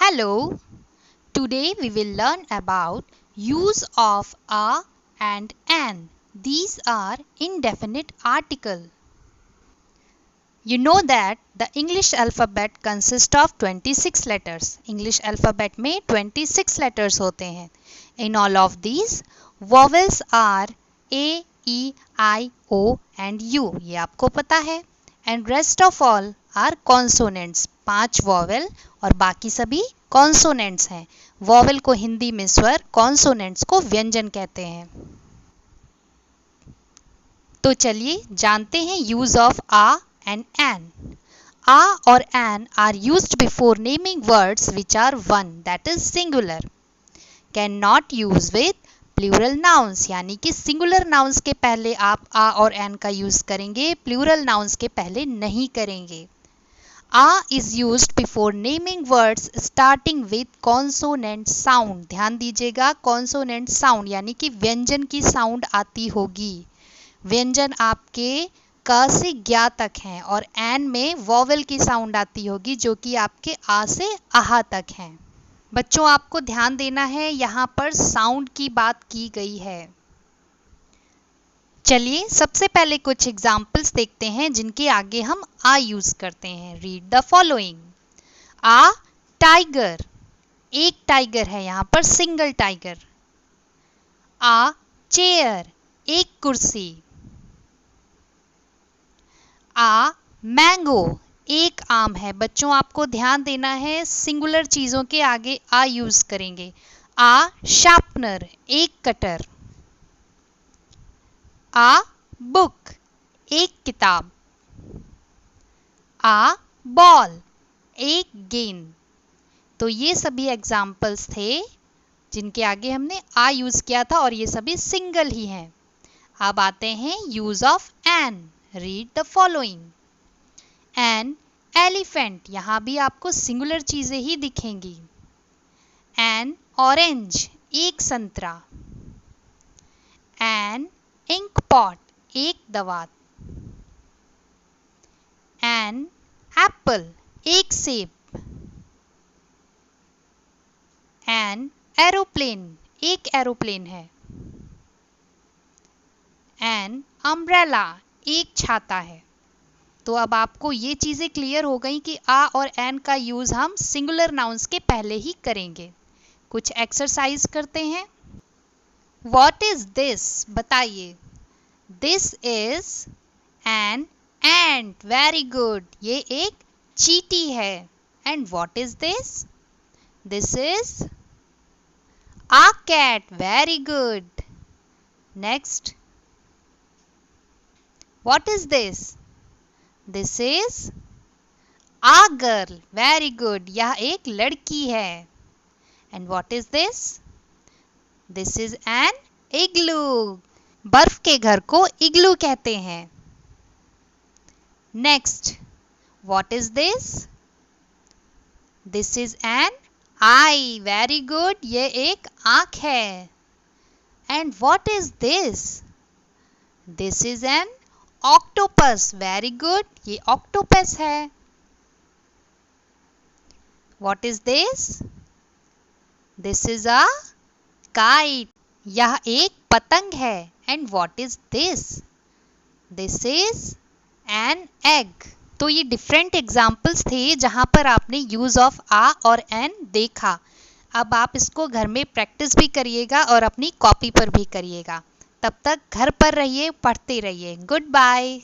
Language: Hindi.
Hello, today we will learn about use of a and an. These are indefinite article. You know that the English alphabet consists of 26 letters. English alphabet में 26 letters होते हैं. In all of these, vowels are A, E, I, O and U. ये आपको पता है. And rest of all are consonants. 5 vowel और बाकी सभी कॉन्सोनेंट्स हैं. वॉवेल को हिंदी में स्वर, कॉन्सोनेंट्स को व्यंजन कहते हैं. तो चलिए जानते हैं use of a and an. A और an are used before naming words which are one, that is singular. Can not use with plural nouns, यानी कि सिंगुलर नाउन्स के पहले आप आ और एन का यूज करेंगे, प्लूरल नाउन्स के पहले नहीं करेंगे. A is used before naming words starting with consonant sound. ध्यान दीजिएगा, consonant sound यानी कि व्यंजन की साउंड आती होगी. व्यंजन आपके क से ज्ञ तक हैं और एन में वॉवेल की साउंड आती होगी जो कि आपके आ से आहा तक हैं. बच्चों आपको ध्यान देना है, यहाँ पर साउंड की बात की गई है. चलिए सबसे पहले कुछ एग्जाम्पल्स देखते हैं जिनके आगे हम आ यूज करते हैं. Read the following. A tiger, एक टाइगर है यहाँ पर, सिंगल टाइगर. आ चेयर, एक कुर्सी. आ मैंगो, एक आम है. बच्चों आपको ध्यान देना है, सिंगुलर चीजों के आगे आ यूज करेंगे. आ शार्पनर, एक कटर. आ बुक, एक किताब. आ बॉल, एक गेंद. तो ये सभी एग्जाम्पल्स थे जिनके आगे हमने आ यूज किया था और ये सभी सिंगल ही हैं. अब आते हैं use of an. Read the following. An elephant, यहां भी आपको सिंगुलर चीजें ही दिखेंगी. एन ऑरेंज, एक संतरा. एन इंक पॉट, एक दवात. एन एप्पल, एक सेब. एन एरोप्लेन, एक एरोप्लेन है. एन अम्ब्रेला, एक छाता है. तो अब आपको ये चीजें क्लियर हो गई कि आ और एन का यूज हम सिंगुलर नाउन्स के पहले ही करेंगे. कुछ एक्सरसाइज करते हैं. What is this? बताइए. This is an ant. Very good. ये एक चींटी है. And what is this? This is a cat. Very good. Next. What is this? This is a girl. Very good. यह एक लड़की है. And what is this? This is an igloo. बर्फ के घर को इग्लू कहते हैं. Next. What is this? This is an eye. Very good. ये एक आँख है. And what is this? This is an octopus. Very good. ये octopus है. What is this? This is a kite. यह एक पतंग है. And what is this? This is an egg. तो ये डिफरेंट एग्जाम्पल्स थे जहां पर आपने यूज ऑफ आ और एन देखा. अब आप इसको घर में प्रैक्टिस भी करिएगा और अपनी कॉपी पर भी करिएगा. तब तक घर पर रहिए, पढ़ते रहिए. Good bye.